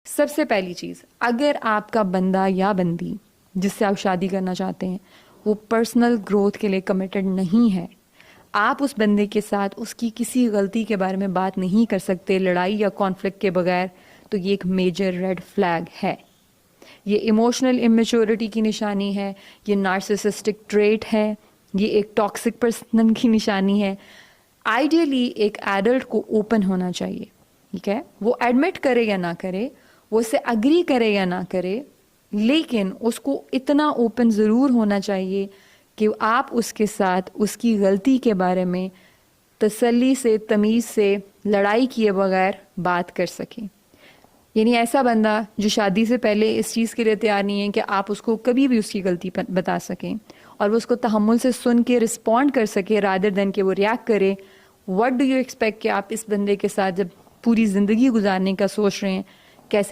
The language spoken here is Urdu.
سب سے پہلی چیز، اگر آپ کا بندہ یا بندی جس سے آپ شادی کرنا چاہتے ہیں وہ پرسنل گروتھ کے لیے کمیٹڈ نہیں ہے، آپ اس بندے کے ساتھ اس کی کسی غلطی کے بارے میں بات نہیں کر سکتے لڑائی یا کانفلکٹ کے بغیر، تو یہ ایک میجر ریڈ فلیگ ہے. یہ ایموشنل امیچورٹی کی نشانی ہے، یہ نارسسسٹک ٹریٹ ہے، یہ ایک ٹاکسک پرسن کی نشانی ہے. آئیڈیلی ایک ایڈلٹ کو اوپن ہونا چاہیے، ٹھیک ہے، وہ ایڈمٹ کرے یا نہ کرے، وہ اسے اگری کرے یا نہ کرے، لیکن اس کو اتنا اوپن ضرور ہونا چاہیے کہ آپ اس کے ساتھ اس کی غلطی کے بارے میں تسلی سے، تمیز سے، لڑائی کیے بغیر بات کر سکیں. یعنی ایسا بندہ جو شادی سے پہلے اس چیز کے لیے تیار نہیں ہے کہ آپ اس کو کبھی بھی اس کی غلطی بتا سکیں اور وہ اس کو تحمل سے سن کے رسپونڈ کر سکے رادر دین کہ وہ ریاکٹ کرے. واٹ ڈو یو ایکسپیکٹ کہ آپ اس بندے کے ساتھ جب پوری زندگی گزارنے کا سوچ رہے ہیں کیسے